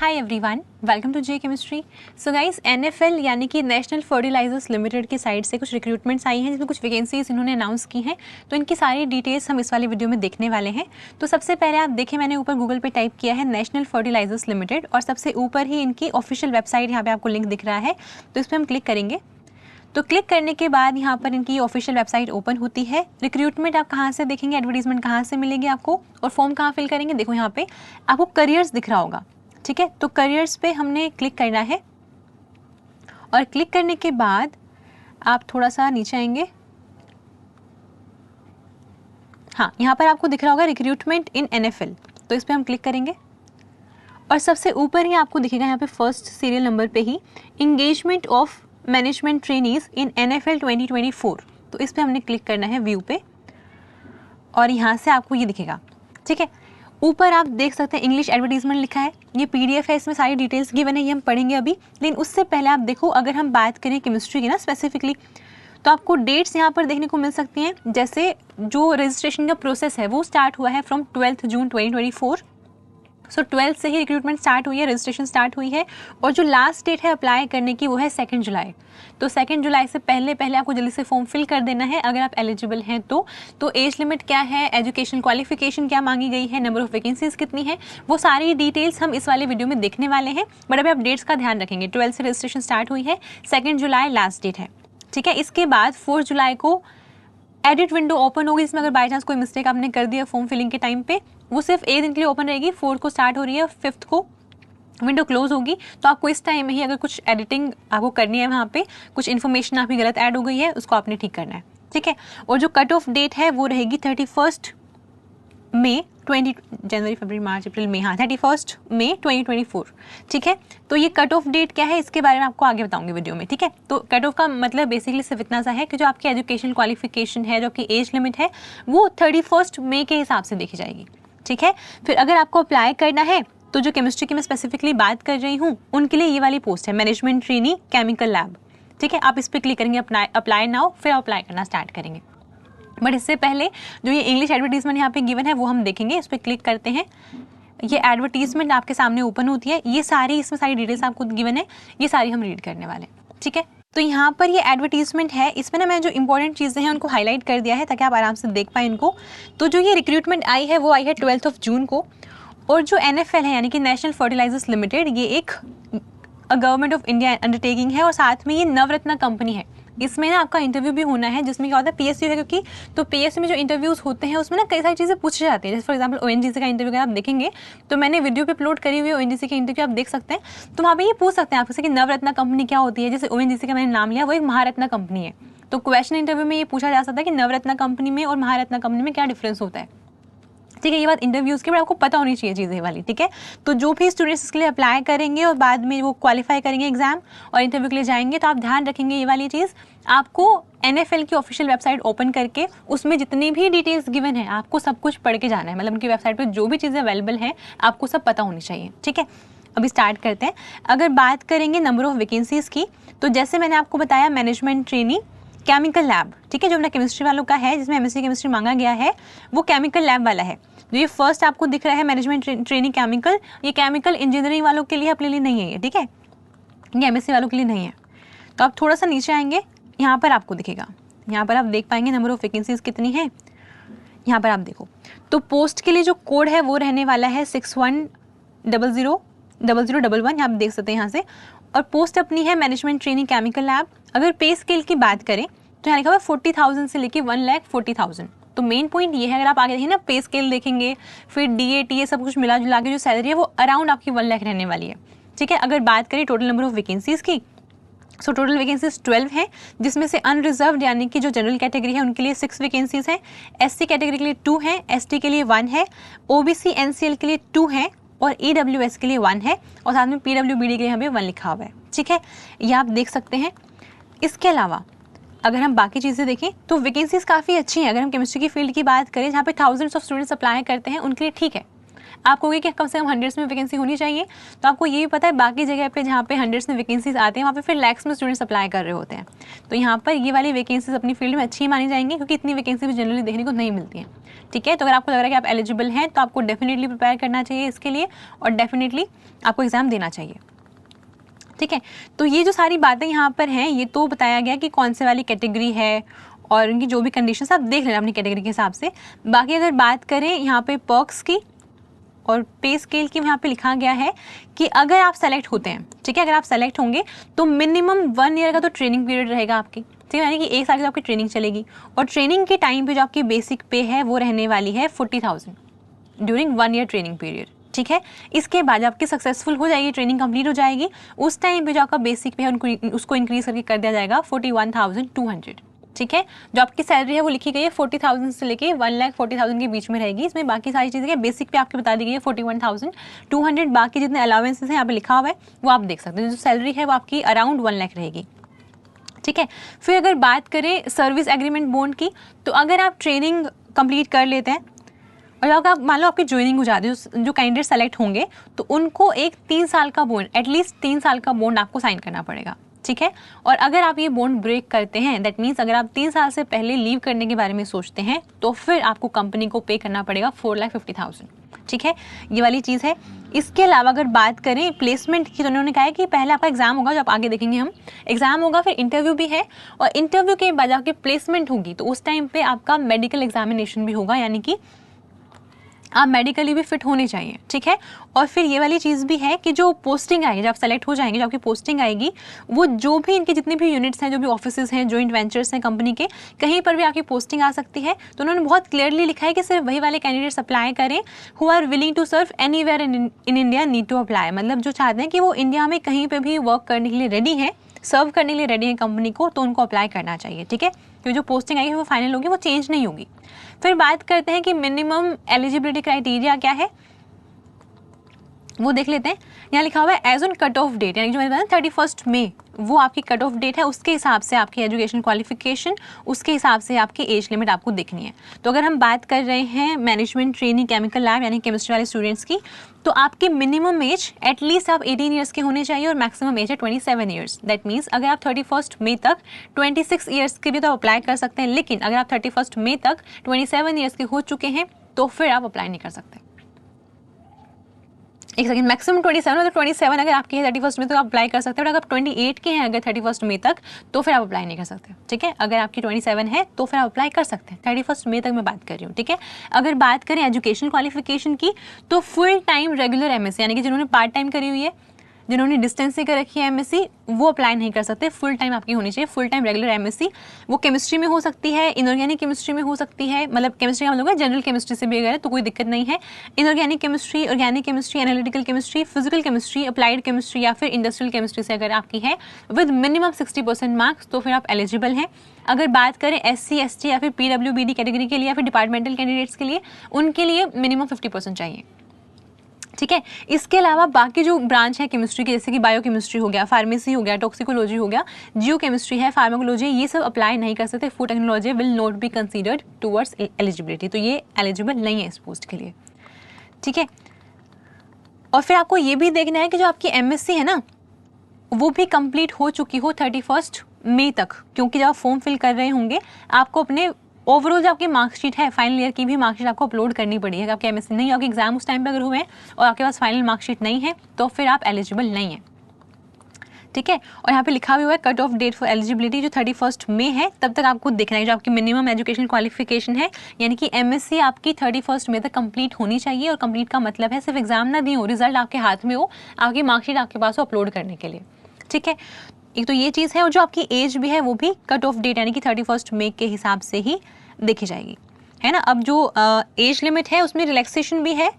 Hi everyone, welcome to J chemistry. So guys, NFL यानी कि national fertilizers limited की side से कुछ रिक्रूटमेंट्स आई हैं जिसमें कुछ वैकेंसीज इन्होंने अनाउंस की हैं। तो इनकी सारी डिटेल्स हम इस वाली वीडियो में देखने वाले हैं। तो सबसे पहले आप देखें, मैंने ऊपर गूगल पे टाइप किया है नेशनल फर्टिलाइजर्स लिमिटेड और सबसे ऊपर ही इनकी ऑफिशियल वेबसाइट यहाँ पे आपको लिंक दिख रहा है। तो इस पर हम क्लिक करेंगे। तो क्लिक करने के बाद यहाँ पर इनकी ऑफिशियल वेबसाइट ओपन होती है। रिक्रूटमेंट आप कहाँ से देखेंगे, एडवर्टीजमेंट कहाँ से मिलेगी आपको और फॉर्म कहाँ फिल करेंगे। देखो यहाँ पे आपको करियर्स दिख रहा होगा, ठीक है। तो करियर्स पे हमने क्लिक करना है और क्लिक करने के बाद आप थोड़ा सा नीचे आएंगे। हाँ, यहाँ पर आपको दिख रहा होगा रिक्रूटमेंट इन एनएफएल। तो इस पर हम क्लिक करेंगे और सबसे ऊपर ही आपको दिखेगा यहाँ पे फर्स्ट सीरियल नंबर पे ही engagement of management trainees in NFL 2024। तो इस पर हमने क्लिक करना है व्यू पे और यहाँ से आपको ये दिखेगा, ठीक है। ऊपर आप देख सकते हैं इंग्लिश एडवर्टीजमेंट लिखा है, ये पीडीएफ है, इसमें सारी डिटेल्स गिवन है, ये हम पढ़ेंगे अभी। लेकिन उससे पहले आप देखो, अगर हम बात करें केमिस्ट्री की ना स्पेसिफिकली, तो आपको डेट्स यहाँ पर देखने को मिल सकती हैं। जैसे जो रजिस्ट्रेशन का प्रोसेस है वो स्टार्ट हुआ है फ्रॉम 12 जून 2024। सो 12 से ही रिक्रूटमेंट स्टार्ट हुई है, रजिस्ट्रेशन स्टार्ट हुई है और जो लास्ट डेट है अप्लाई करने की वो है 2 जुलाई। तो 2 जुलाई से पहले आपको जल्दी से फॉर्म फिल कर देना है अगर आप एलिजिबल हैं तो एज लिमिट क्या है, एजुकेशन क्वालिफिकेशन क्या मांगी गई है, नंबर ऑफ वैकेंसीज कितनी है, वो सारी डिटेल्स हम इस वाले वीडियो में देखने वाले हैं। बट अभी आप डेट्स का ध्यान रखेंगे। 12 से रजिस्ट्रेशन स्टार्ट हुई है, 2 जुलाई लास्ट डेट है, ठीक है। इसके बाद 4 जुलाई को एडिट विंडो ओपन होगी, इसमें अगर बाई चांस कोई मिस्टेक आपने कर दिया फॉर्म फिलिंग के टाइम पे, वो सिर्फ 1 दिन के लिए ओपन रहेगी। 4 को स्टार्ट हो रही है, 5 को विंडो क्लोज होगी। तो आपको इस टाइम में ही अगर कुछ एडिटिंग आपको करनी है, वहाँ पे कुछ इन्फॉर्मेशन आपकी गलत ऐड हो गई है, उसको आपने ठीक करना है, ठीक है। और जो कट ऑफ डेट है वो रहेगी 31 मई 20 जनवरी फरवरी मार्च अप्रैल मई, हाँ 31 मई 2024, ठीक है। तो ये कट ऑफ डेट क्या है इसके बारे में आपको आगे बताऊंगी वीडियो में, ठीक है। तो कट ऑफ का मतलब बेसिकली सिर्फ इतना सा है कि जो आपकी एजुकेशन क्वालिफिकेशन है, जो आपकी एज लिमिट है, वो 31 मई के हिसाब से देखी जाएगी, ठीक है। फिर अगर आपको अप्लाई करना है तो जो केमिस्ट्री की मैं स्पेसिफिकली बात कर रही हूँ उनके लिए ये वाली पोस्ट है मैनेजमेंट ट्रेनी केमिकल लैब, ठीक है। आप इस पर क्लिक करेंगे, अप्लाई नाउ, फिर अप्लाई करना स्टार्ट करेंगे। बट इससे पहले जो ये इंग्लिश एडवर्टीजमेंट यहाँ पे गिवन है वो हम देखेंगे। इस पर क्लिक करते हैं, ये एडवर्टीजमेंट आपके सामने ओपन होती है। ये सारी इसमें सारी डिटेल्स आपको गिवन है, ये सारी हम रीड करने वाले हैं, ठीक है। तो यहाँ पर ये एडवर्टीजमेंट है, इसमें ना मैं जो इंपॉर्टेंट चीज़ें हैं उनको हाईलाइट कर दिया है ताकि आप आराम से देख पाएँ इनको। तो जो ये रिक्रूटमेंट आई है वो आई है 12 जून को। और जो एनएफएल है यानी कि नेशनल फर्टिलाइजर्स लिमिटेड, ये एक गवर्नमेंट ऑफ इंडिया अंडरटेकिंग है और साथ में ये नवरत्ना कंपनी है। इसमें ना आपका इंटरव्यू भी होना है, जिसमें क्या होता है पीएसयू है, क्योंकि तो पीएसयू में जो इंटरव्यूज़ होते हैं उसमें ना कई सारी चीज़ें पूछी जाती हैं। जैसे फॉर एग्जांपल ओएनजीसी का इंटरव्यू अगर आप देखेंगे तो मैंने वीडियो पे अपलोड करी हुई है ओएनजीसी के इंटरव्यू, आप देख सकते हैं। तो वहाँ पे ये पूछ सकते हैं आपसे कि नवरत्ना कंपनी क्या होती है। जैसे ओएनजीसी का मैंने नाम लिया, वो एक महारत्ना कंपनी है। तो क्वेश्चन इंटरव्यू में ये पूछा जा सकता है कि नवरत्ना कंपनी में और महारत्ना कंपनी में क्या डिफरेंस होता है, ठीक है। ये बात इंटरव्यूज़ के बाद आपको पता होनी चाहिए चीज़ें वाली, ठीक है। तो जो भी स्टूडेंट्स इसके लिए अप्लाई करेंगे और बाद में वो क्वालिफाई करेंगे एग्जाम और इंटरव्यू के लिए जाएंगे, तो आप ध्यान रखेंगे ये वाली चीज़। आपको एनएफएल की ऑफिशियल वेबसाइट ओपन करके उसमें जितनी भी डिटेल्स गिवन है आपको सब कुछ पढ़ के जाना है। मतलब उनकी वेबसाइट पर जो भी चीज़ें अवेलेबल हैं आपको सब पता होनी चाहिए, ठीक है। अभी स्टार्ट करते हैं। अगर बात करेंगे नंबर ऑफ वैकेंसीज़ की, तो जैसे मैंने आपको बताया मैनेजमेंट ट्रेनी केमिकल लैब, ठीक है, जो अपना केमिस्ट्री वालों का है, जिसमें एमएससी केमिस्ट्री मांगा गया है, वो केमिकल लैब वाला है। जो ये फर्स्ट आपको दिख रहा है मैनेजमेंट ट्रेनिंग केमिकल, ये केमिकल इंजीनियरिंग वालों के लिए, अपने लिए नहीं है ये, ठीक है, ये एमएससी वालों के लिए नहीं है। तो आप थोड़ा सा नीचे आएंगे, यहाँ पर आपको दिखेगा, यहाँ पर आप देख पाएंगे नंबर ऑफ वैकेंसीज कितनी है। यहाँ पर आप देखो तो पोस्ट के लिए जो कोड है वो रहने वाला है 61000011, यहाँ आप देख सकते हैं यहाँ से। और पोस्ट अपनी है मैनेजमेंट ट्रेनिंग केमिकल लैब। अगर पे स्केल की बात करें तो यहाँ लिखा हुआ है 40,000 से लेके 1,40,000। तो मेन पॉइंट ये है, अगर आप आगे देखें ना पे स्केल देखेंगे, फिर डीएटी ये सब कुछ मिला जुला के जो सैलरी है वो अराउंड आपकी 1 लाख रहने वाली है, ठीक है। अगर बात करें टोटल नंबर ऑफ वैकेंसीज़ की, सो टोटल वैकेंसीज 12 हैं, जिसमें से अनरिजर्व्ड यानी कि जो जनरल कैटेगरी है उनके लिए 6 वैकेंसीज हैं, एससी कैटेगरी के लिए 2 हैं, एसटी के लिए 1 है, ओबीसी एनसीएल के लिए 2 हैं और ईडब्ल्यूएस के लिए 1 है और साथ में पीडब्ल्यूबीडी के लिए यहाँ पे 1 लिखा हुआ है, ठीक है। ये आप देख सकते हैं। इसके अलावा अगर हम बाकी चीज़ें देखें तो वैकेंसीज काफ़ी अच्छी हैं। अगर हम केमिस्ट्री की फील्ड की बात करें जहाँ पे थाउजेंड्स ऑफ स्टूडेंट्स अप्लाई करते हैं उनके लिए ठीक है। आप कहोगे कि कम से कम 100 में वैकेंसी होनी चाहिए, तो आपको ये भी पता है बाकी जगह पे जहाँ पे 100 में वैकेंसीज आते हैं वहाँ पे फिर लैक्स में स्टूडेंट्स अप्लाई कर रहे होते हैं। तो यहाँ पर ये वाली वैकेंसीज अपनी फील्ड में अच्छी मानी जाएंगी, क्योंकि इतनी वैकेंसी भी जनरली देखने को नहीं मिलती हैं। ठीक है, तो अगर आपको लग रहा है कि आप एलिजिबल हैं तो आपको डेफिनेटली प्रिपेयर करना चाहिए इसके लिए, और डेफिनेटली आपको एग्जाम देना चाहिए। ठीक है, तो ये जो सारी बातें यहाँ पर हैं ये तो बताया गया कि कौन से वाली कैटेगरी है और उनकी जो भी कंडीशंस आप देख लेना अपनी कैटेगरी के हिसाब से। बाकी अगर बात करें यहाँ पे पर्क्स की और पे स्केल की, यहाँ पे लिखा गया है कि अगर आप सेलेक्ट होते हैं, ठीक है, अगर आप सेलेक्ट होंगे तो मिनिमम 1 ईयर का तो ट्रेनिंग पीरियड रहेगा आपकी, ठीक है, यानी कि 1 साल की आपकी ट्रेनिंग चलेगी, और ट्रेनिंग के टाइम पे जो आपकी बेसिक पे है वो रहने वाली है 40,000 ड्यूरिंग 1 ईयर ट्रेनिंग पीरियड। ठीक है, इसके बाद आपकी सक्सेसफुल हो जाएगी, ट्रेनिंग कंप्लीट हो जाएगी, उस टाइम पे जो आपका बेसिक पे है उसको इंक्रीज करके कर दिया जाएगा 41,200। ठीक है, जो आपकी सैलरी है वो लिखी गई है 40,000 से लेके 1,40,000 के बीच में रहेगी। इसमें बाकी सारी चीज़ें बेसिक पे आपकी बता दी गई है 41,200, बाकी जितने अलाउंसेस हैं यहाँ पे लिखा हुआ है वो आप देख सकते हैं। जो सैलरी है वो आपकी अराउंड 1 लाख रहेगी। ठीक है, फिर अगर बात करें सर्विस एग्रीमेंट बॉन्ड की, तो अगर आप ट्रेनिंग कंप्लीट कर लेते हैं और अगर आप मान लो आपकी ज्वाइनिंग हो जाती है, जो कैंडिडेट सेलेक्ट होंगे तो उनको एक 3 साल का बॉन्ड, एटलीस्ट 3 साल का बॉन्ड आपको साइन करना पड़ेगा। ठीक है, और अगर आप ये बॉन्ड ब्रेक करते हैं, दैट मीन्स अगर आप 3 साल से पहले लीव करने के बारे में सोचते हैं तो फिर आपको कंपनी को पे करना पड़ेगा 4,50,000। ठीक है, ये वाली चीज़ है। इसके अलावा अगर बात करें प्लेसमेंट की, तो उन्होंने कहा है कि पहले आपका एग्जाम होगा, जो आप आगे देखेंगे हम, एग्जाम होगा, फिर इंटरव्यू भी है, और इंटरव्यू के बाद आपकी प्लेसमेंट होगी तो उस टाइम पे आपका मेडिकल एग्जामिनेशन भी होगा, यानी कि आप मेडिकली भी फिट होने चाहिए। ठीक है, और फिर ये वाली चीज़ भी है कि जो पोस्टिंग आएगी, जब आप सेलेक्ट हो जाएंगे, जो आपकी पोस्टिंग आएगी, वो जो भी इनके जितने भी यूनिट्स हैं, जो भी ऑफिसेज हैं, जॉइंट वेंचर्स हैं कंपनी के, कहीं पर भी आपकी पोस्टिंग आ सकती है। तो उन्होंने बहुत क्लियरली लिखा है कि सिर्फ वही वाले कैंडिडेट्स अप्लाई करें who are willing to serve anywhere in India need to apply, मतलब जो चाहते हैं कि वो इंडिया में कहीं पर भी वर्क करने के लिए रेडी हैं, सर्व करने के लिए रेडी है कंपनी को, तो उनको अप्लाई करना चाहिए। ठीक है, क्योंकि जो पोस्टिंग आएगी वो फाइनल होगी, वो चेंज नहीं होगी। फिर बात करते हैं कि मिनिमम एलिजिबिलिटी क्राइटेरिया क्या है, वो देख लेते हैं। यहाँ लिखा हुआ है age on cut off date, यानी जो मैंने बताया 31 मई वो आपकी कट ऑफ डेट है, उसके हिसाब से आपकी एजुकेशन क्वालिफिकेशन, उसके हिसाब से आपकी एज लिमिट आपको देखनी है। तो अगर हम बात कर रहे हैं मैनेजमेंट ट्रेनिंग केमिकल लैब यानी केमिस्ट्री वाले स्टूडेंट्स की, तो आपकी मिनिमम एज एटलीस्ट आप 18 ईयर्स के होने चाहिए और मैक्सिमम एज है 27 ईयर्स। दैट मीन्स अगर आप 31 मई तक 26 ईयर्स के भी तो अप्लाई कर सकते हैं, लेकिन अगर आप 31 मई तक 27 ईयर्स के हो चुके हैं तो फिर आप अप्लाई नहीं कर सकते। एक सेकंड, मैक्सिमम 27, मतलब 27 अगर आपके है 31 में तो आप अप्लाई कर सकते हैं, और अगर आप 28 के हैं अगर 31 मई तक तो फिर आप अप्लाई नहीं कर सकते। ठीक है, अगर आपकी 27 है तो फिर आप अप्लाई कर सकते हैं, 31 मई तक मैं बात कर रही हूँ। ठीक है, अगर बात करें एजुकेशन क्वालिफिकेशन की, तो फुल टाइम रेगुलर एमएससी, यानी कि जिन्होंने पार्ट टाइम करी हुई है, जिन्होंने डिस्टेंस से कर रखी है एमएससी, वो अप्लाई नहीं कर सकते। फुल टाइम आपकी होनी चाहिए, फुल टाइम रेगुलर एमएससी। वो केमिस्ट्री में हो सकती है, इनऑर्गेनिक केमिस्ट्री में हो सकती है, मतलब केमिस्ट्री का मतलब है जनरल केमिस्ट्री से भी अगर है तो कोई दिक्कत नहीं है। Inorganic chemistry, organic chemistry, analytical chemistry, physical chemistry, applied chemistry या फिर इंडस्ट्रियल केमिस्ट्री से अगर आपकी है विद मिनिमम 60% मार्क्स तो फिर आप एलिजिबल हैं। अगर बात करें SC ST या फिर PWBD कैटेगरी के लिए या फिर डिपार्टमेंटल कैंडिडेट्स के लिए, उनके लिए मिनिमम 50% चाहिए। ठीक है, इसके अलावा बाकी जो ब्रांच है केमिस्ट्री की, जैसे कि बायोकेमिस्ट्री हो गया, फार्मेसी हो गया, टॉक्सिकोलॉजी हो गया, जियो केमिस्ट्री है, फार्माकोलॉजी, ये सब अप्लाई नहीं कर सकते। Food technology will not be considered towards eligibility, तो ये एलिजिबल नहीं है इस पोस्ट के लिए। ठीक है, और फिर आपको ये भी देखना है कि जो आपकी MSc है ना वो भी कंप्लीट हो चुकी हो 31 मई तक, क्योंकि जब आप फॉर्म फिल कर रहे होंगे आपको अपने ओवरऑल जो आपकी मार्कशीट है फाइनल ईयर की भी मार्कशीट आपको अपलोड करनी पड़ी है। आपके MSc नहीं, आपके एग्जाम उस टाइम पे अगर हुए हैं और आपके पास फाइनल मार्कशीट नहीं है तो फिर आप एलिजिबल नहीं है। ठीक है, और यहाँ पे लिखा भी हुआ है cut off date for eligibility जो 31 मई है, तब तक आपको देखना है जो आपकी मिनिमम एजुकेशन क्वालिफिकेशन है, यानी कि MSc आपकी 31 मई तक कंप्लीट होनी चाहिए। और कंप्लीट का मतलब है सिर्फ एग्जाम ना दी हो, रिजल्ट आपके हाथ में हो, आपकी मार्कशीट आपके पास हो अपलोड करने के लिए। ठीक है, एक तो ये चीज़ है, और जो आपकी एज भी है वो भी कट ऑफ डेट यानी कि 31 मई के हिसाब से ही देखी जाएगी, है ना। अब जो एज लिमिट है उसमें रिलैक्सेशन भी है,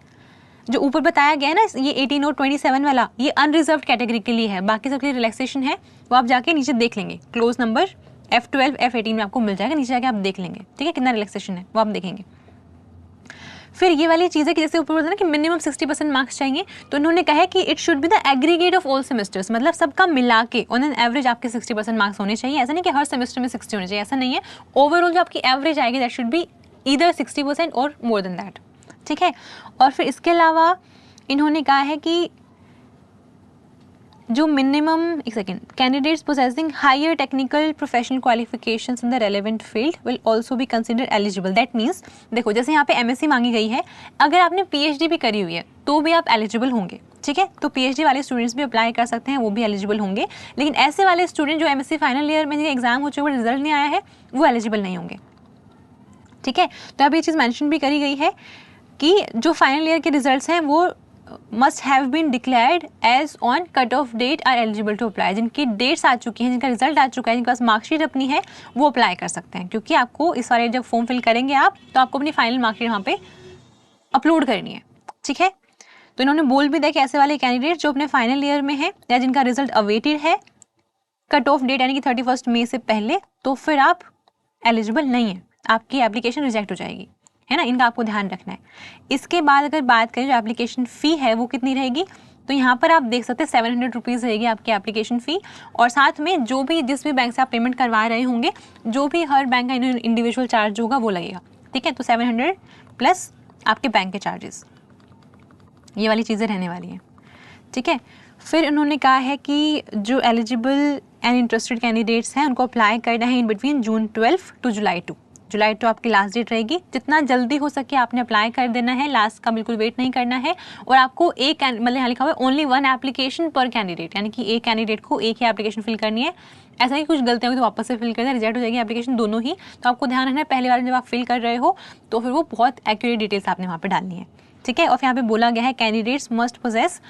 जो ऊपर बताया गया है ना, ये 18 और 27 वाला ये अनरिजर्व्ड कैटेगरी के लिए है, बाकी सबके लिए रिलैक्सेशन है, वो आप जाके नीचे देख लेंगे। क्लोज नंबर F12 F18 में आपको मिल जाएगा, नीचे जाके आप देख लेंगे। ठीक है, कितना रिलैक्सेशन है वो आप देखेंगे। फिर ये वाली चीज़ है कि जैसे ऊपर बोलते हैं ना कि मिनिमम 60% मार्क्स चाहिए, तो उन्होंने कहा है कि it should be the aggregate of all semesters, मतलब सबका मिला के ऑन एन एवरेज आपके 60% मार्क्स होने चाहिए। ऐसा नहीं कि हर सेमेस्टर में 60 होने चाहिए, ऐसा नहीं है। ओवरऑल जो आपकी एवरेज आएगी दैट शुड बी ईदर 60% और मोर देन दैट। ठीक ठीक है। और फिर इसके अलावा इन्होंने कहा है कि जो मिनिमम, एक second, candidates possessing higher technical professional qualifications in the relevant field will also be consider eligible. That means देखो, जैसे यहाँ पे एमएससी मांगी गई है, अगर आपने पीएचडी भी करी हुई है तो भी आप एलिजिबल होंगे, ठीक है। तो पीएचडी वाले स्टूडेंट्स भी अप्लाई कर सकते हैं, वो भी एलिजिबल होंगे। लेकिन ऐसे वाले स्टूडेंट जो एमएससी फाइनल ईयर में एग्जाम हो चुके हैं, रिजल्ट नहीं आया है, वो एलिजिबल नहीं होंगे, ठीक है। तो अब ये चीज़ मेंशन भी करी गई है कि जो फाइनल ईयर के रिजल्ट्स हैं वो must have been declared as on cut off date are eligible to apply. जिनकी डेट्स आ चुकी हैं, जिनका रिजल्ट आ चुका है, जिनके पास मार्कशीट अपनी है, वो अप्लाई कर सकते हैं। क्योंकि आपको इस बार जब फॉर्म फिल करेंगे आप, तो आपको अपनी फाइनल मार्कशीट वहाँ पे अपलोड करनी है, ठीक है। तो इन्होंने बोल भी दिया कि ऐसे वाले कैंडिडेट जो अपने फाइनल ईयर में है या जिनका रिजल्ट अवेटेड है कट ऑफ डेट यानी कि 31 मई से पहले, तो फिर आप एलिजिबल नहीं है, आपकी एप्लीकेशन रिजेक्ट हो जाएगी, है ना। इनका आपको ध्यान रखना है। इसके बाद अगर बात करें जो एप्लीकेशन फ़ी है वो कितनी रहेगी, तो यहाँ पर आप देख सकते हैं 700 रुपीज़ रहेगी आपकी एप्लीकेशन फ़ी। और साथ में जो भी जिस भी बैंक से आप पेमेंट करवा रहे होंगे, जो भी हर बैंक का इंडिविजुअल चार्ज होगा वो लगेगा, ठीक है। तो 700 प्लस आपके बैंक के चार्जेस, ये वाली चीज़ें रहने वाली हैं, ठीक है। फिर उन्होंने कहा है कि जो एलिजिबल एंड इंटरेस्टेड कैंडिडेट्स हैं उनको अप्लाई करना है इन बिटवीन जून 12 टू जुलाई 2। जुलाई 2 आपकी लास्ट डेट रहेगी। जितना जल्दी हो सके आपने अप्लाई कर देना है, लास्ट का बिल्कुल वेट नहीं करना है। और आपको एक, मतलब यहाँ लिखा हुआ है ओनली 1 एप्लीकेशन पर कैंडिडेट, यानी कि एक कैंडिडेट को एक ही एप्लीकेशन फिल करनी है। ऐसा नहीं कुछ गलतियाँ होगी तो वापस से फिल कर दें, रिजेक्ट हो जाएगी एप्लीकेशन दोनों ही। तो आपको ध्यान रखना है पहली बार जब आप फिल कर रहे हो तो फिर वो बहुत एक्यूरेट डिटेल्स आपने वहाँ पर डालनी है, ठीक है। और यहाँ पे बोला गया है candidates must possess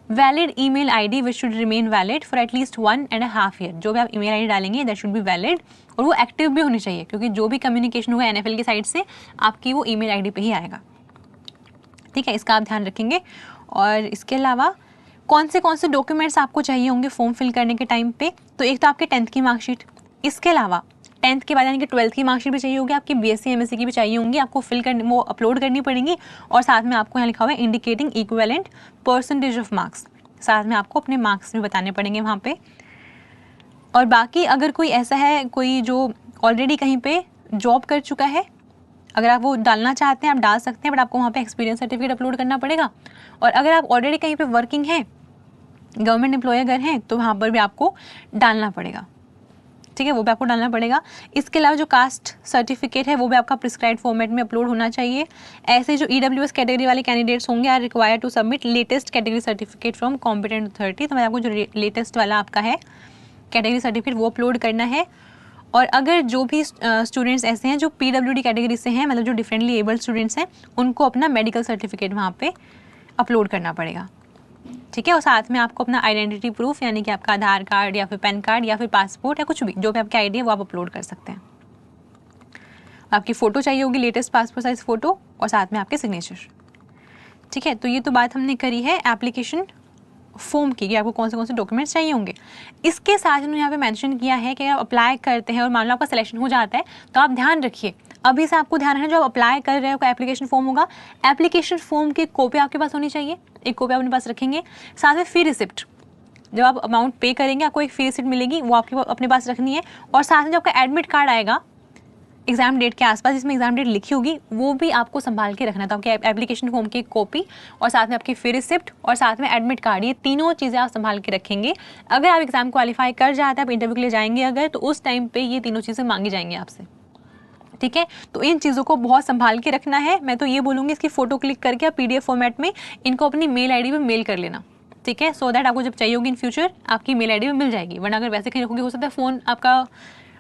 valid email ID which should remain valid for at least 1.5 year. जो भी आप ईमेल आईडी डालेंगे दैट शुड बी वैलिड, और वो एक्टिव भी होनी चाहिए, क्योंकि जो भी कम्युनिकेशन होगा एनएफएल की साइड से आपकी वो ईमेल आईडी पे ही आएगा, ठीक है। इसका आप ध्यान रखेंगे। और इसके अलावा कौन से डॉक्यूमेंट्स आपको चाहिए होंगे फॉर्म फिल करने के टाइम पे, तो एक तो आपके 10th की मार्कशीट, इसके अलावा 10th के बाद यानी कि 12th की मार्कशीट भी चाहिए होगी, आपकी बीएससी एमएससी की भी चाहिए होंगी, आपको फिल करनी, वो अपलोड करनी पड़ेंगी। और साथ में आपको यहाँ लिखा हुआ है indicating equivalent percentage of marks, साथ में आपको अपने मार्क्स भी बताने पड़ेंगे वहाँ पे। और बाकी अगर कोई ऐसा है, कोई जो ऑलरेडी कहीं पे जॉब कर चुका है, अगर आप वो डालना चाहते हैं आप डाल सकते हैं, बट आपको वहाँ पे एक्सपीरियंस सर्टिफिकेट अपलोड करना पड़ेगा। और अगर आप ऑलरेडी कहीं पे वर्किंग हैं, गवर्नमेंट एम्प्लॉय अगर हैं, तो वहाँ पर भी आपको डालना पड़ेगा, ठीक है, वो भी आपको डालना पड़ेगा। इसके अलावा जो कास्ट सर्टिफिकेट है वो भी आपका प्रिस्क्राइब्ड फॉर्मेट में अपलोड होना चाहिए। ऐसे जो ईडब्ल्यूएस कैटेगरी वाले कैंडिडेट्स होंगे are required to submit latest category certificate from competent authority. तो मैं आपको जो लेटेस्ट वाला आपका है कैटेगरी सर्टिफिकेट वो अपलोड करना है। और अगर जो भी स्टूडेंट्स ऐसे हैं जो पीडब्ल्यूडी कैटेगरी से हैं, मतलब जो डिफरेंटली एबल्ड स्टूडेंट्स हैं, उनको अपना मेडिकल सर्टिफिकेट वहाँ पे अपलोड करना पड़ेगा, ठीक है। और साथ में आपको अपना आइडेंटिटी प्रूफ यानी कि आपका आधार कार्ड या फिर पैन कार्ड या फिर पासपोर्ट या कुछ भी जो भी आपकी आईडी है वो आप अपलोड कर सकते हैं। आपकी फ़ोटो चाहिए होगी, लेटेस्ट पासपोर्ट साइज फ़ोटो, और साथ में आपके सिग्नेचर, ठीक है। तो ये तो बात हमने करी है एप्लीकेशन फॉर्म की कि आपको कौन से डॉक्यूमेंट्स चाहिए होंगे। इसके साथ उन्होंने यहाँ पे मेंशन किया है कि अगर आप अप्लाई करते हैं और मान लो आपका सिलेक्शन हो जाता है, तो आप ध्यान रखिए, अभी से आपको ध्यान रखना, जो आप अप्लाई कर रहे हो कोई एप्लीकेशन फॉर्म होगा, एप्लीकेशन फॉर्म की कॉपी आपके पास होनी चाहिए, एक कॉपी अपने पास रखेंगे। साथ में फी रिसिप्ट, जब आप अमाउंट पे करेंगे आपको एक फी रिसिप्ट मिलेगी, वो आपके अपने पास रखनी है। और साथ में जो आपका एडमिट कार्ड आएगा एग्जाम डेट के आसपास, जिसमें एग्जाम डेट लिखी होगी, वो भी आपको संभाल के रखना था। आपके एप्लीकेशन फॉर्म की कॉपी और साथ में आपकी फी रिसिप्ट और साथ में एडमिट कार्ड, ये तीनों चीज़ें आप संभाल के रखेंगे। अगर आप एग्जाम क्वालिफाई कर जाते हैं, आप इंटरव्यू के लिए जाएंगे अगर, तो उस टाइम पे ये तीनों चीज़ें मांगी जाएंगी आपसे, ठीक है। तो इन चीज़ों को बहुत संभाल के रखना है। मैं तो ये बोलूँगी इसकी फ़ोटो क्लिक करके आप PDF फॉर्मेट में इनको अपनी मेल ID पे मेल कर लेना, ठीक है, सो दैट आपको जब चाहिए होगी इन फ्यूचर आपकी मेल ID पे मिल जाएगी। वरना अगर वैसे कहीं रखोगे, हो सकता है फ़ोन आपका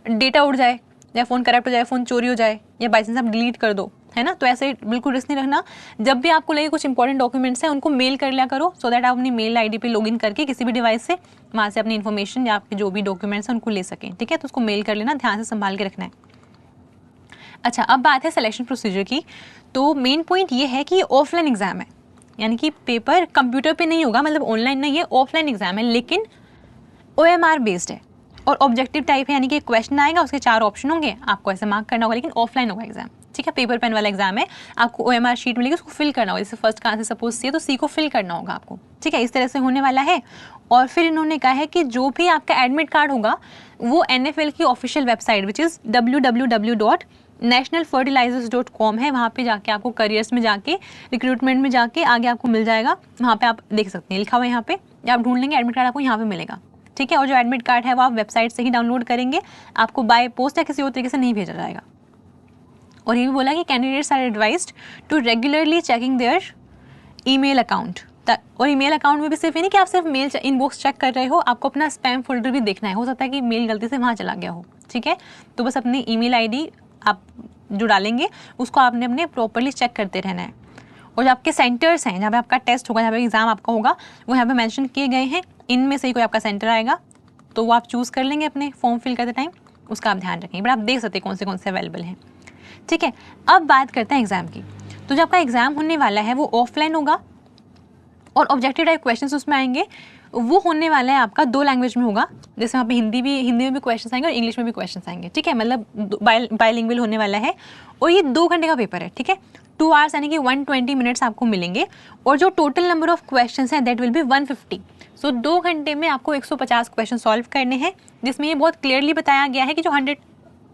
डेटा उड़ जाए या फ़ोन करप्ट हो जाए, फ़ोन चोरी हो जाए, या बाई चांस आप डिलीट कर दो, है ना। तो ऐसे बिल्कुल रिस्क नहीं रखना। जब भी आपको लगे कुछ इंपॉर्टेंट डॉक्यूमेंट्स हैं उनको मेल कर लिया करो, सो दैट आप अपनी मेल ID पे लॉगिन करके किसी भी डिवाइस से वहाँ से अपनी इन्फॉर्मेशन या आपके जो भी डॉक्यूमेंट्स हैं उनको ले सकें, ठीक है। तो उसको मेल कर लेना, ध्यान से संभाल के रखना है। अच्छा, अब बात है सिलेक्शन प्रोसीजर की। तो मेन पॉइंट ये है कि ये ऑफलाइन एग्जाम है, यानी कि पेपर कंप्यूटर पे नहीं होगा, मतलब ऑनलाइन नहीं है, ऑफलाइन एग्जाम है, लेकिन OMR बेस्ड है और ऑब्जेक्टिव टाइप है, यानी कि क्वेश्चन आएगा, उसके 4 ऑप्शन होंगे, आपको ऐसे मार्क करना होगा, लेकिन ऑफलाइन होगा एग्जाम, ठीक है। पेपर पेन वाला एग्जाम है, आपको OMR शीट मिलेगी, उसको फिल करना होगा। जैसे फर्स्ट का आंसर सपोज सी है तो सी को फिल करना होगा आपको, ठीक है। इस तरह से होने वाला है। और फिर इन्होंने कहा है कि जो भी आपका एडमिट कार्ड होगा वो NFL की official website which is www.nfl.in nationalfertilizers.com है, वहाँ पे जाके आपको करियर्स में जाके रिक्रूटमेंट में जाके आगे आपको मिल जाएगा, वहाँ पे आप देख सकते हैं, लिखा हुआ है यहाँ पे, या आप ढूंढ लेंगे एडमिट कार्ड आपको यहाँ पे मिलेगा, ठीक है। और जो एडमिट कार्ड है वो आप वेबसाइट से ही डाउनलोड करेंगे, आपको बाय पोस्ट या किसी और तरीके से नहीं भेजा जाएगा। और ये भी बोला कि candidates are advised to regularly checking their email account. और ईमेल अकाउंट में भी सिर्फ ये नहीं कि आप सिर्फ मेल इनबॉक्स चेक कर रहे हो, आपको अपना स्पैम फोल्डर भी देखना है, हो सकता है कि मेल गलती से वहाँ चला गया हो, ठीक है। तो बस अपनी ईमेल आईडी आप जो डालेंगे उसको आपने अपने प्रॉपरली चेक करते रहना है। और जो आपके सेंटर्स हैं जहाँ पे आपका टेस्ट होगा, जहाँ पे एग्जाम आपका होगा, वो यहाँ पे मेंशन किए गए हैं, इनमें से ही कोई आपका सेंटर आएगा तो वो आप चूज़ कर लेंगे अपने फॉर्म फिल करते टाइम, उसका आप ध्यान रखेंगे, बट आप देख सकते हैं कौन से अवेलेबल हैं, ठीक है। अब बात करते हैं एग्जाम की। तो जो आपका एग्जाम होने वाला है वो ऑफलाइन होगा और ऑब्जेक्टिव टाइप क्वेश्चंस उसमें आएंगे, वो होने वाला है आपका 2 लैंग्वेज में होगा, जैसे वहाँ पे हिंदी में भी क्वेश्चंस आएंगे और इंग्लिश में भी क्वेश्चंस आएंगे, ठीक है। मतलब बायलिंगुअल होने वाला है और ये 2 घंटे का पेपर है, ठीक है। 2 आवर्स यानी कि 120 मिनट्स आपको मिलेंगे और जो टोटल नंबर ऑफ क्वेश्चंस हैं दैट विल बी 150। सो 2 घंटे में आपको 150 क्वेश्चन सॉल्व करने हैं, जिसमें ये बहुत क्लियरली बताया गया है कि जो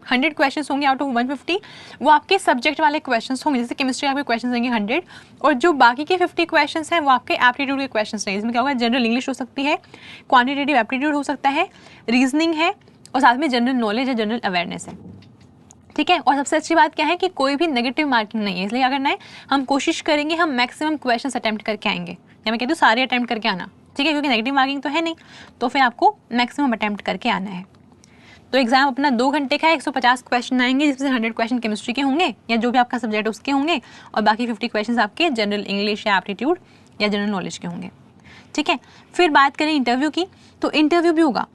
100 क्वेश्चंस होंगे आउट ऑफ 150 वो आपके सब्जेक्ट वाले क्वेश्चंस होंगे, जैसे केमिस्ट्री आपके क्वेश्चंस होंगे 100, और जो बाकी के 50 क्वेश्चंस हैं वो आपके एप्टीट्यूड के क्वेश्चंस हैं। इसमें क्या होगा, जनरल इंग्लिश हो सकती है, क्वांटिटेटिव एप्टीट्यूड हो सकता है, रीजनिंग है और साथ में जनरल नॉलेज है, जनरल अवेयरनेस है, ठीक है। और सबसे अच्छी बात क्या है कि कोई भी नेगेटिव मार्किंग नहीं है, इसलिए क्या करना है, हम कोशिश करेंगे हम मैक्सिमम क्वेश्चन अटैम्प्ट करके आएंगे, या मैं कहती हूँ सारे अटैम्प्ट करके आना, ठीक है, क्योंकि नेगेटिव मार्किंग तो है नहीं, तो फिर आपको मैक्सिमम अटैम्प्ट करके आना है। तो एग्जाम अपना 2 घंटे का है, 150 क्वेश्चन आएंगे, जिसमें 100 क्वेश्चन केमिस्ट्री के होंगे या जो भी आपका सब्जेक्ट उसके होंगे, और बाकी 50 क्वेश्चन आपके जनरल इंग्लिश या एप्टीट्यूड या जनरल नॉलेज के होंगे, ठीक है। फिर बात करें इंटरव्यू की, तो इंटरव्यू भी होगा।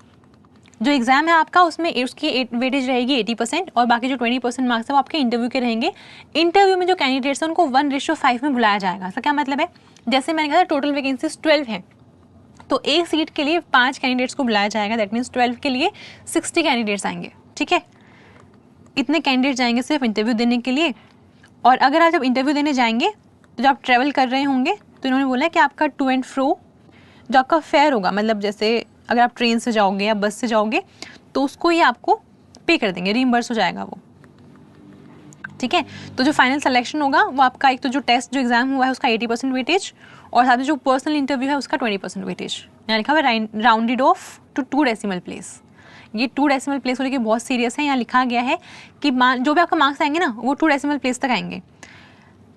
जो एग्जाम है आपका उसमें उसकी वेटेज रहेगी 80% और बाकी जो 20% मार्क्स है वो आपके इंटरव्यू के रहेंगे। इंटरव्यू में जो कैंडिडेट्स हैं उनको 1:5 में बुलाया जाएगा। इसका क्या मतलब है, जैसे मैंने कहा टोटल वैकेंसीज 12 हैं, तो एक सीट के लिए 5 कैंडिडेट्स को बुलाया जाएगा, दैट मीन्स 12 के लिए 60 कैंडिडेट्स आएंगे, ठीक है। इतने कैंडिडेट्स जाएंगे सिर्फ इंटरव्यू देने के लिए। और अगर आप जब इंटरव्यू देने जाएंगे तो जब आप ट्रैवल कर रहे होंगे तो इन्होंने बोला है कि आपका टू एंड फ्रो जो आपका फेयर होगा, मतलब जैसे अगर आप ट्रेन से जाओगे या बस से जाओगे तो उसको ये आपको पे कर देंगे, रीइंबर्स हो जाएगा वो, ठीक है। तो जो फाइनल सिलेक्शन होगा वो आपका एक तो जो टेस्ट जो एग्जाम हुआ है उसका 80% वेटेज और साथ में जो पर्सनल इंटरव्यू है उसका 20% वेटेज। यहाँ लिखा हुआ है rounded off to 2 decimal place. ये 2 डेसिमल प्लेस को लेकर बहुत सीरियस है। यहाँ लिखा गया है कि जो भी आपका मार्क्स आएंगे ना वो 2 डेसिमल प्लेस तक आएंगे।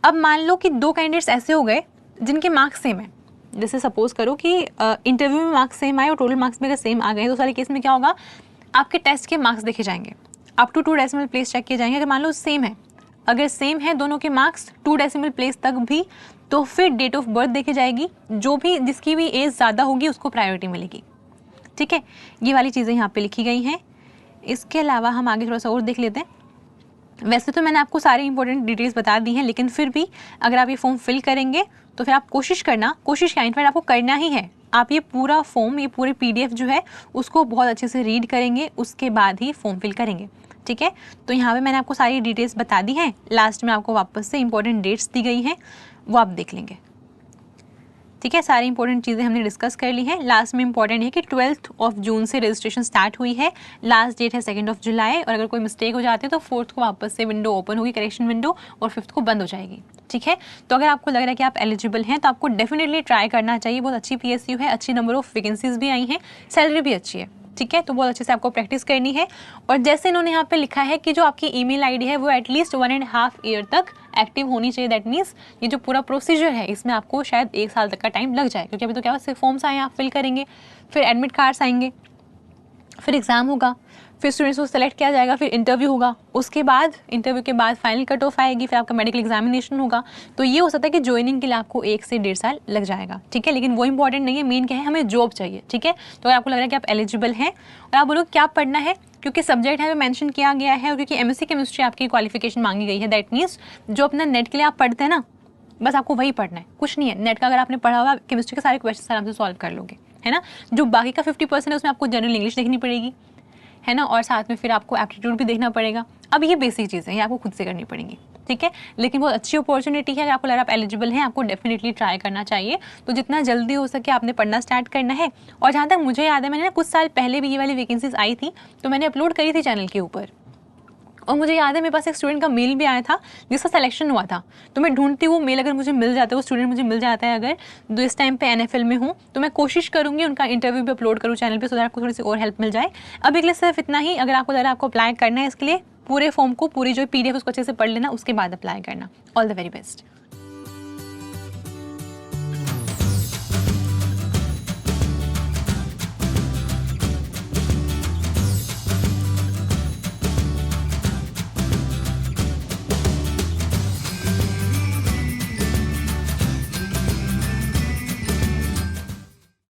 अब मान लो कि 2 कैंडिडेट्स ऐसे हो गए जिनके मार्क्स सेम है, जैसे सपोज करो कि इंटरव्यू में मार्क्स सेम आए और टोटल मार्क्स में अगर सेम आ गए तो सारे केस में क्या होगा, आपके टेस्ट के मार्क्स देखे जाएंगे, up to 2 decimal place check किए जाएंगे। अगर मान लो सेम है, अगर सेम है दोनों के मार्क्स 2 डेसिमल प्लेस तक भी, तो फिर डेट ऑफ बर्थ देखी जाएगी, जो भी जिसकी भी एज ज़्यादा होगी उसको प्रायोरिटी मिलेगी, ठीक है। ये वाली चीज़ें यहाँ पे लिखी गई हैं। इसके अलावा हम आगे थोड़ा सा और देख लेते हैं। वैसे तो मैंने आपको सारी इंपॉर्टेंट डिटेल्स बता दी हैं, लेकिन फिर भी अगर आप ये फॉर्म फिल करेंगे तो फिर आप कोशिश क्या इनफैक्ट आपको करना ही है, आप ये पूरा फॉर्म, ये पूरे PDF जो है उसको बहुत अच्छे से रीड करेंगे, उसके बाद ही फॉर्म फिल करेंगे, ठीक है। तो यहाँ पे मैंने आपको सारी डिटेल्स बता दी हैं। लास्ट में आपको वापस से इंपॉर्टेंट डेट्स दी गई हैं, वो आप देख लेंगे, ठीक है। सारी इंपॉर्टेंट चीज़ें हमने डिस्कस कर ली हैं। लास्ट में इंपॉर्टेंट है कि 12 जून से रजिस्ट्रेशन स्टार्ट हुई है, लास्ट डेट है 2 जुलाई, और अगर कोई मिस्टेक हो जाती है तो 4 को वापस से विंडो ओपन होगी, करेक्शन विंडो, और 5 को बंद हो जाएगी, ठीक है। तो अगर आपको लग रहा है कि आप एलिजिबल हैं तो आपको डेफिनेटली ट्राई करना चाहिए। बहुत अच्छी PSU है, अच्छी नंबर ऑफ वैकेंसीज भी आई हैं, सैलरी भी अच्छी है, ठीक है। तो बहुत अच्छे से आपको प्रैक्टिस करनी है। और जैसे इन्होंने यहाँ पे लिखा है कि जो आपकी ईमेल आईडी है वो एटलीस्ट 1.5 ईयर तक एक्टिव होनी चाहिए। दैट मीन्स ये जो पूरा प्रोसीजर है इसमें आपको शायद 1 साल तक का टाइम लग जाए, क्योंकि अभी तो क्या सिर्फ फॉर्म्स आए, आप फिल करेंगे, फिर एडमिट कार्ड्स आएंगे, फिर एग्ज़ाम होगा, फिर स्टूडेंट्स को सेलेक्ट किया जाएगा, फिर इंटरव्यू होगा, उसके बाद इंटरव्यू के बाद फाइनल कट ऑफ आएगी, फिर आपका मेडिकल एग्जामिनेशन होगा। तो ये हो सकता है कि ज्वाइनिंग के लिए आपको 1 से 1.5 साल लग जाएगा, ठीक है। लेकिन वो इंपॉर्टेंट नहीं है, मेन क्या है, हमें जॉब चाहिए, ठीक है। तो अगर आपको लग रहा है कि आप एलिजिबल हैं और आप बोलो क्या पढ़ना है, क्योंकि सब्जेक्ट है वो मेंशन किया गया है, और क्योंकि MSc केमिस्ट्री आपकी क्वालिफिकेशन मांगी गई है, दैट मीन्स जो अपना नेट के लिए आप पढ़ते हैं ना, बस आपको वही पढ़ना है, कुछ नहीं है। नेट का अगर आपने पढ़ा हुआ, केमिस्ट्री के सारे क्वेश्चन आराम से सॉल्व कर लोगे, है ना। जो बाकी का 50% है उसमें आपको जनरल इंग्लिश देखनी पड़ेगी, है ना, और साथ में फिर आपको एप्टीट्यूड भी देखना पड़ेगा। अब ये बेसिक चीज़ें हैं, ये आपको खुद से करनी पड़ेंगी, ठीक है। लेकिन बहुत अच्छी अपॉर्चुनिटी है, अगर आपको लग रहा है आप एलिजिबल हैं, आपको डेफिनेटली ट्राई करना चाहिए। तो जितना जल्दी हो सके आपने पढ़ना स्टार्ट करना है। और जहाँ तक मुझे याद है, मैंने ना कुछ साल पहले भी ये वाली वैकेंसीज आई थी, तो मैंने अपलोड करी थी चैनल के ऊपर, और मुझे याद है मेरे पास एक स्टूडेंट का मेल भी आया था जिसका सिलेक्शन हुआ था, तो मैं ढूंढती वो मेल अगर मुझे मिल जाता है, वो स्टूडेंट मुझे मिल जाता है अगर, तो इस टाइम पे NFL में हूँ, तो मैं कोशिश करूँगी उनका इंटरव्यू भी अपलोड करूँ चैनल पे, सो दैट आपको थोड़ी सी और हेल्प मिल जाए। अभी के लिए सिर्फ इतना ही। अगर आपको ज़रा आपको अप्लाई करना है इसके लिए, पूरे फॉर्म को, पूरी जो PDF उसको अच्छे से पढ़ लेना, उसके बाद अप्लाई करना। All the very best.